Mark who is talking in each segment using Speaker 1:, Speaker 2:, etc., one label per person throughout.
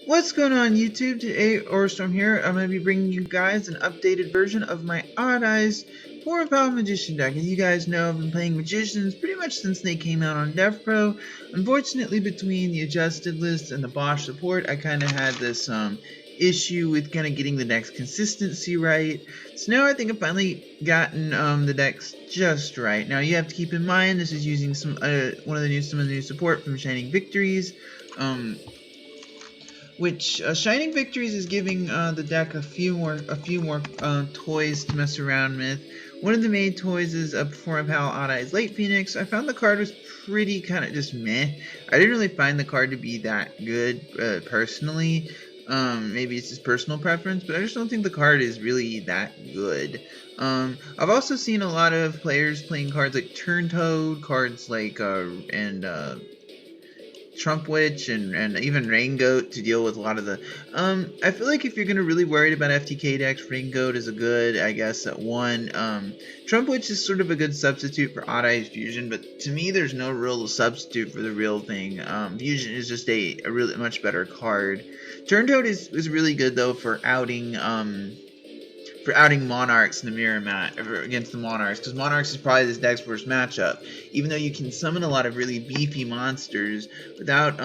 Speaker 1: What's going on YouTube? Today, Orstorm here. I'm going to be bringing you guys an updated version of my Odd Eyes Performapal Magician deck. As you guys know, I've been playing Magicians pretty much since they came out on DevPro. Unfortunately, between the adjusted list and the Bosch support, I kind of had this issue with kind of getting the deck's consistency right. So now I think I've finally gotten the decks just right. Now you have to keep in mind this is using some some of the new support from Shining Victories. Which Shining Victories is giving the deck a few more toys to mess around with. One of the main toys is a Performapal Odd Eyes Late Phoenix. I found the card was pretty kind of just meh. I didn't really find the card to be that good personally. Maybe it's just personal preference, but I just don't think the card is really that good. I've also seen a lot of players playing cards like Turn Toad, cards like Trump Witch and even Rain Goat to deal with a lot of the I feel like if you're gonna really worried about FTK decks, Rain Goat is a good, I guess, at one. Trump Witch is sort of a good substitute for Odd Eyes Fusion, but to me there's no real substitute for the real thing. Fusion is just a really much better card. Turn Toad is really good though for outing Monarchs in the mirror mat against the Monarchs, because Monarchs is probably this deck's worst matchup. Even though you can summon a lot of really beefy monsters without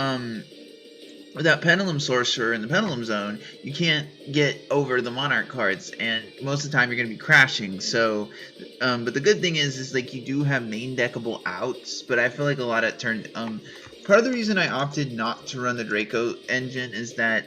Speaker 1: Pendulum Sorcerer in the Pendulum Zone, you can't get over the Monarch cards, and most of the time you're going to be crashing. So, but the good thing is like you do have main deckable outs, but I feel like a lot of part of the reason I opted not to run the Draco engine is that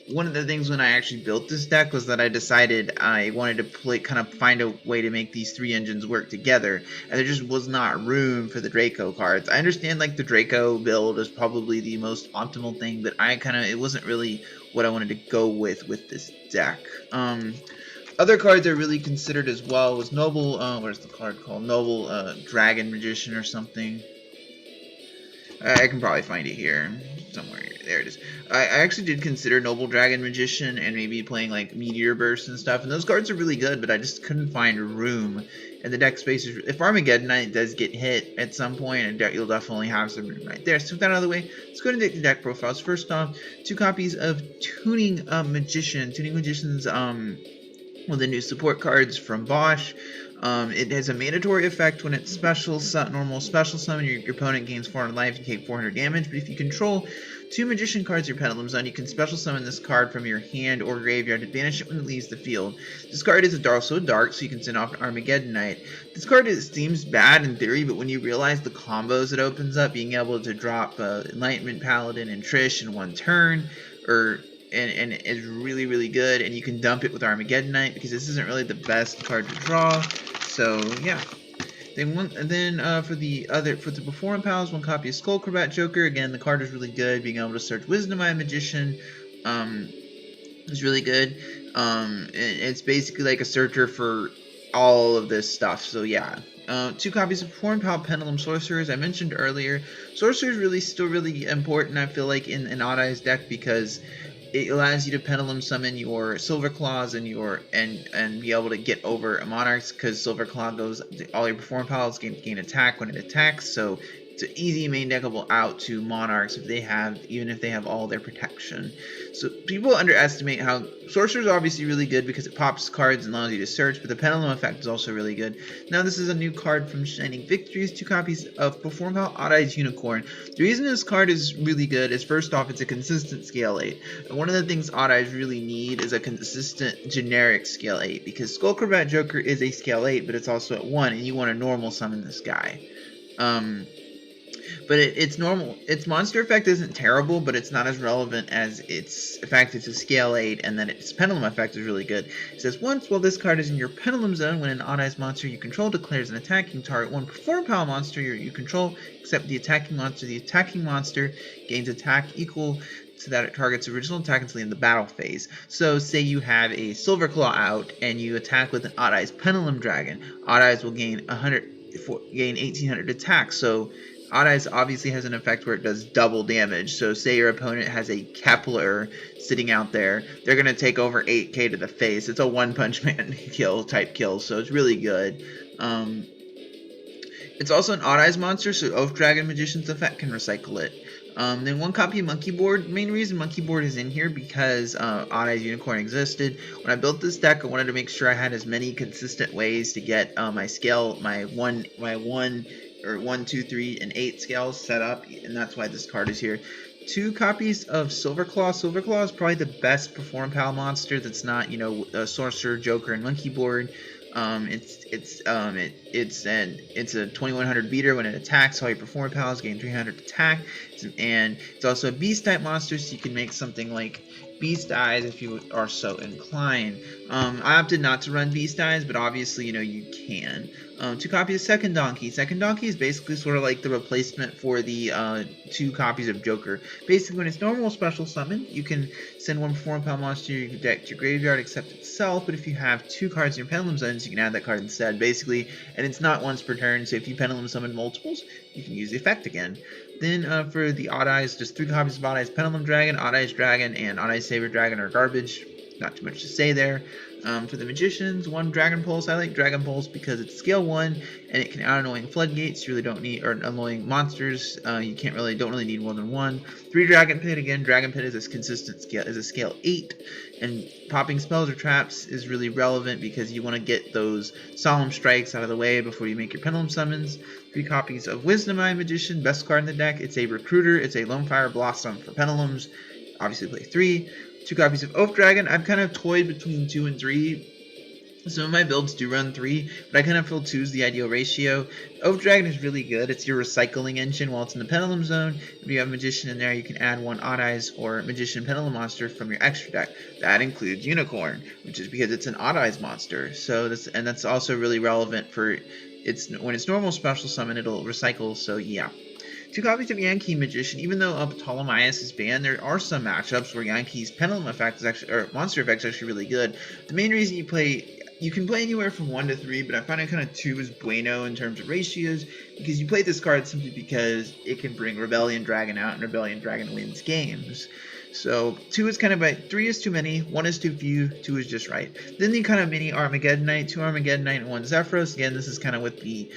Speaker 1: one of the things when I actually built this deck was that I decided I wanted to find a way to make these three engines work together, and there just was not room for the Draco cards. I understand like the Draco build is probably the most optimal thing, but it wasn't really what I wanted to go with this deck. Other cards I really considered as well was Noble, what is the card called? Noble Dragon Magician or something. I can probably find it here somewhere. There it is. I actually did consider Noble Dragon Magician and maybe playing like Meteor Burst and stuff, and those cards are really good, but I just couldn't find room in the deck space. If Armageddon Knight does get hit at some point, and you'll definitely have some room right there. So with that out of the way, let's go ahead and take the deck profiles. First off, 2 copies of Tuning Magician. Tuning Magician's one of the new support cards from Bosch. It has a mandatory effect when it's normal special summon. Your opponent gains 400 life and take 400 damage. But if you control 2 Magician cards in your Pendulum Zone, you can special summon this card from your hand or graveyard and banish it when it leaves the field. This card is also dark, so you can send off an Armageddon Knight. This card seems bad in theory, but when you realize the combos it opens up, being able to drop Enlightenment Paladin and Trish in one turn, and is really, really good, and you can dump it with Armageddon Knight because this isn't really the best card to draw. So yeah. For the Performapals, 1 copy of Skullcrobat Joker. Again, the card is really good. Being able to search Wisdom Eye Magician is really good. It's basically like a searcher for all of this stuff. So yeah. 2 copies of Performapal Pendulum Sorcerer. As I mentioned earlier, Sorcerer is still really important, I feel like, in an Odd Eyes deck, because it allows you to Pendulum summon your Silver Claws and be able to get over Monarchs, because Silver Claw goes all your Performapals gain attack when it attacks, so it's an easy main deckable out to Monarchs even if they have all their protection. So people underestimate how Sorcerer is obviously really good because it pops cards and allows you to search, but the Pendulum effect is also really good. Now this is a new card from Shining Victories, 2 copies of Performapal Odd Eyes Unicorn. The reason this card is really good is, first off, it's a consistent scale 8. And one of the things Odd Eyes really need is a consistent generic scale 8, because Skullcrobat Joker is a scale 8, but it's also at 1, and you want to normal summon this guy. But it's normal. Its monster effect isn't terrible, but it's not as relevant as its effect. It's a scale 8, and then its Pendulum effect is really good. It says, once while this card is in your Pendulum Zone, when an Odd Eyes monster you control declares an attacking target 1 Performapal monster you control, except the attacking monster gains attack equal to that it targets original attack until the end of the battle phase. So say you have a Silver Claw out, and you attack with an Odd Eyes Pendulum Dragon. Odd Eyes will gain 1,800 attack, so Odd Eyes obviously has an effect where it does double damage. So say your opponent has a Kepler sitting out there, they're going to take over 8k to the face. It's a one-punch man type kill, so it's really good. It's also an Odd Eyes monster, so Oath Dragon Magician's effect can recycle it. Then 1 copy of Monkey Board. The main reason Monkey Board is in here because Odd Eyes Unicorn existed. When I built this deck, I wanted to make sure I had as many consistent ways to get my scale, my one or 1, 2, 3, and 8 scales set up, and that's why this card is here. 2 copies of Silverclaw. Silverclaw is probably the best Performapal monster that's not, you know, a Sorcerer, Joker, and Monkey Board. It's a 2100 beater. When it attacks, all your Performapals gain 300 attack, and it's also a beast type monster, so you can make something like Beast Eyes if you are so inclined. I opted not to run Beast Eyes, but obviously, you know, you can. 2 copies of Second Donkey. Second Donkey is basically sort of like the replacement for the 2 copies of Joker. Basically, when it's normal special summon, you can send 1 Performapal monster to your deck to your graveyard except itself, but if you have 2 cards in your Pendulum Zones, you can add that card instead, basically, and it's not once per turn, so if you Pendulum Summon multiples, you can use the effect again. Then for the Odd Eyes, just 3 copies of Odd Eyes Pendulum Dragon, Odd Eyes Dragon, and Odd Eyes Saber Dragon are garbage. Not too much to say there. For the Magicians, 1 Dragon Pulse. I like Dragon Pulse because it's scale 1, and it can out annoying floodgates. You really don't need, or annoying monsters. You don't really need more than 1. 3 Dragon Pit. Again, Dragon Pit is a consistent scale, is a scale 8, and popping spells or traps is really relevant because you want to get those solemn strikes out of the way before you make your pendulum summons. 3 copies of Wisdom Eye Magician, best card in the deck. It's a recruiter. It's a Lone Fire Blossom for pendulums. Obviously, play 3. 2 copies of Oath Dragon. I've kind of toyed between 2 and 3. Some of my builds do run 3, but I kind of feel 2 is the ideal ratio. Oath Dragon is really good. It's your recycling engine while it's in the Pendulum Zone. If you have Magician in there, you can add 1 Odd Eyes or Magician Pendulum monster from your extra deck. That includes Unicorn, which is because it's an Odd Eyes monster. So that's also really relevant for when it's normal special summon, it'll recycle. So yeah. 2 copies of Yankee Magician. Even though Ptolemaeus is banned, there are some matchups where Yankee's pendulum effect is actually, or monster effect is actually really good. The main reason you can play anywhere from 1 to 3, but I find it kind of 2 is bueno in terms of ratios, because you play this card simply because it can bring Rebellion Dragon out, and Rebellion Dragon wins games. So 2 is kind of right, 3 is too many, 1 is too few, 2 is just right. Then the kind of mini Armageddonite, 2 Armageddonite and 1 Zephyros. Again, this is kind of with the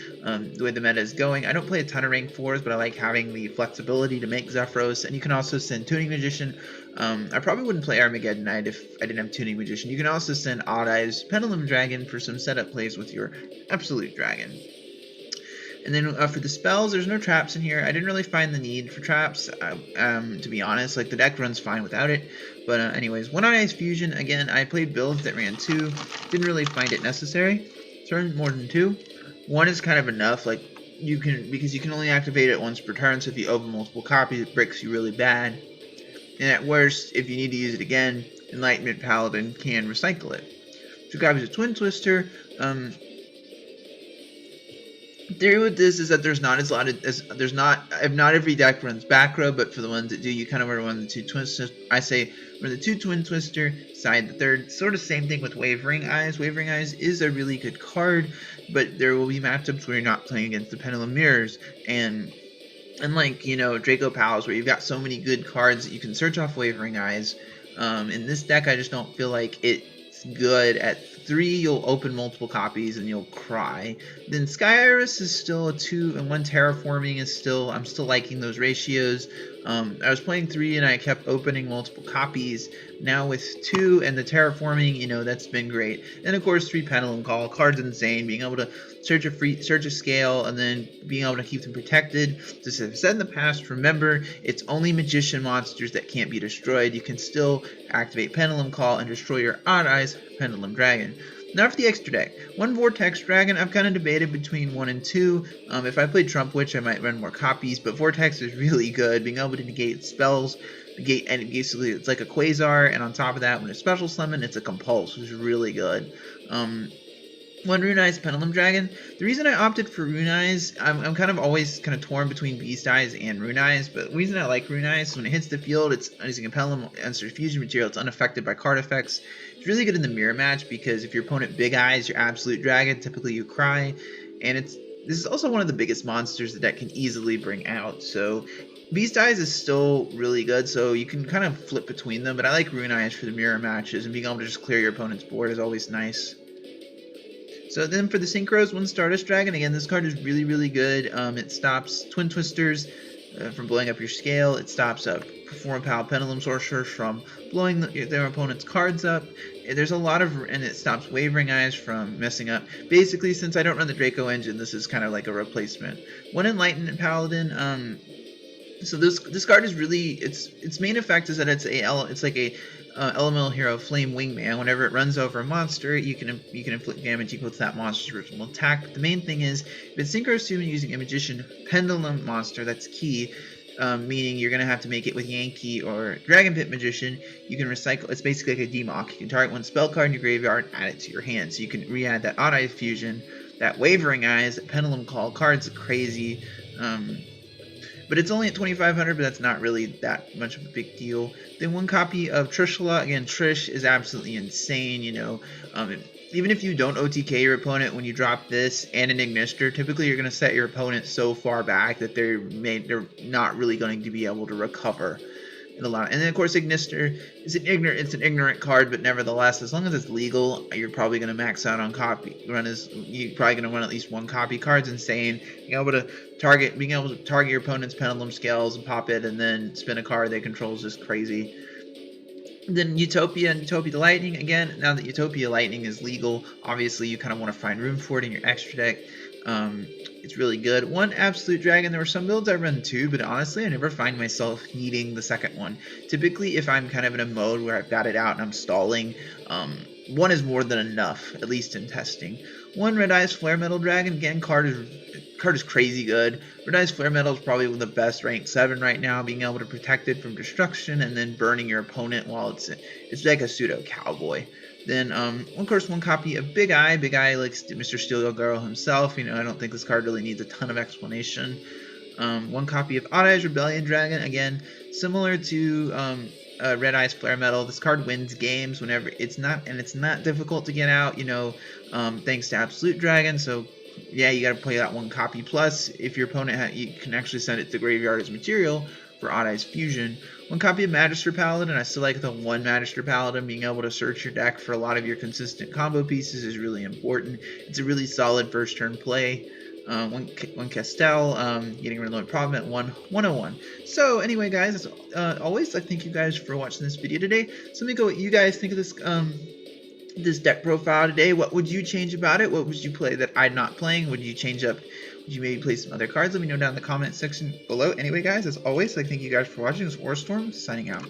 Speaker 1: way the meta is going. I don't play a ton of rank 4s, but I like having the flexibility to make Zephyros, and you can also send Tuning Magician. I probably wouldn't play Armageddonite if I didn't have Tuning Magician. You can also send Odd Eyes Pendulum Dragon for some setup plays with your Absolute Dragon. And then for the spells, there's no traps in here. I didn't really find the need for traps, to be honest. Like, the deck runs fine without it. But anyways, 1 Odd Eyes Fusion. Again, I played builds that ran 2. Didn't really find it necessary. Turn more than 2. 1 is kind of enough. Like, because you can only activate it once per turn. So if you open multiple copies, it breaks you really bad. And at worst, if you need to use it again, Enlightenment Paladin can recycle it. 2 copies of Twin Twister. Theory with this is that there's not as lot of not every deck runs back row, but for the ones that do, you kind of want to run the 2 Twister. I say run the 2 Twin Twister, side the 3rd. Sort of same thing with Wavering Eyes. Wavering Eyes is a really good card, but there will be matchups where you're not playing against the Pendulum Mirrors, and like, you know, Draco Pals, where you've got so many good cards that you can search off Wavering Eyes. In this deck, I just don't feel like it's good. At 3, you'll open multiple copies and you'll cry. Then Sky Iris is still a 2, and 1 Terraforming is still, I'm still liking those ratios. I was playing 3 and I kept opening multiple copies. Now with 2 and the Terraforming, you know, that's been great. And of course 3 Pendulum Call, card's insane. Being able to search a scale and then being able to keep them protected. Just as I've said in the past, remember, it's only Magician monsters that can't be destroyed. You can still activate Pendulum Call and destroy your Odd Eyes Pendulum Dragon. Now for the extra deck. 1 Vortex Dragon. I've kind of debated between 1 and 2. If I played Trump Witch, I might run more copies, but Vortex is really good. Being able to negate spells, and basically it's like a Quasar, and on top of that, when it's special summon, it's a Compulse, which is really good. 1 Rune Eyes Pendulum Dragon. The reason I opted for Rune Eyes, I'm kind of always kind of torn between Beast Eyes and Rune Eyes, but the reason I like Rune Eyes is when it hits the field, it's using a Pendulum Answer Fusion material, it's unaffected by card effects. It's really good in the mirror match because if your opponent Big Eyes your Absolute Dragon, typically you cry, and this is also one of the biggest monsters the deck can easily bring out, so Beast Eyes is still really good, so you can kind of flip between them, but I like Rune Eyes for the mirror matches, and being able to just clear your opponent's board is always nice. So then for the Synchros, 1 Stardust Dragon. Again, this card is really, really good. It stops Twin Twisters. from blowing up your scale. It stops up Performapal Pendulum Sorcerers from blowing their opponent's cards up. There's a lot of, and it stops Wavering Eyes from messing up. Basically, since I don't run the Draco engine, this is kind of like a replacement. One Enlightenment Paladin. So this card is really, its main effect is that it's like a elemental hero, Flame Wingman. Whenever it runs over a monster, you can inflict damage equal to that monster's original attack. But the main thing is, if it's synchro summon using a magician pendulum monster, that's key. Meaning you're gonna have to make it with Yankee or Dragon Pit Magician. You can recycle. It's basically like a Demock. You can target one spell card in your graveyard, add it to your hand. So you can re-add that Odd Eye Fusion, that Wavering Eyes, that Pendulum Call. Card's crazy. But it's only at 2,500, but that's not really that much of a big deal. Then one copy of Trishula. Again, Trish is absolutely insane, you know. Even if you don't OTK your opponent, when you drop this and an Ignister, typically you're going to set your opponent so far back that they're not really going to be able to recover. And then of course Ignister is an ignorant card, but nevertheless, as long as it's legal, you're probably going to max out on you're probably going to run at least one copy. Card's insane. Being able to target your opponent's pendulum scales and pop it, and then spin a card they control is just crazy. Then Utopia and Utopia Lightning. Again, now that Utopia Lightning is legal, obviously you kind of want to find room for it in your extra deck. It's really good. One Absolute Dragon. There were some builds I run two, but honestly I never find myself needing the second one. Typically, if I'm kind of in a mode where I've got it out and I'm stalling, one is more than enough, at least in testing. One Red Eyes Flare Metal Dragon. Again, card is crazy good. Red Eyes Flare Metal is probably one of the best ranked 7 right now, being able to protect it from destruction and then burning your opponent while it's like a pseudo cowboy. Then, of course, one copy of Big Eye. Big Eye, like Mr. Steel Girl himself. You know, I don't think this card really needs a ton of explanation. One copy of Odd Eyes Rebellion Dragon. Again, similar to Red Eyes Flare Metal. This card wins games whenever it's not difficult to get out. You know, thanks to Absolute Dragon. So yeah, you got to play that one copy. Plus, if your opponent you can actually send it to the graveyard as material for Odd Eyes Fusion. One copy of Magister Paladin. I still like the one Magister Paladin. Being able to search your deck for a lot of your consistent combo pieces is really important. It's a really solid first turn play. One Castell, getting rid of no problem at 101. So anyway, guys, as always, I thank you guys for watching this video today. So let me go what you guys think of this deck profile today. What would you change about it? What would you play that I'm not playing? Would you change up? Would you maybe play some other cards? Let me know down in the comment section below. Anyway, guys, as always, I thank you guys for watching. This is Warstorm, signing out.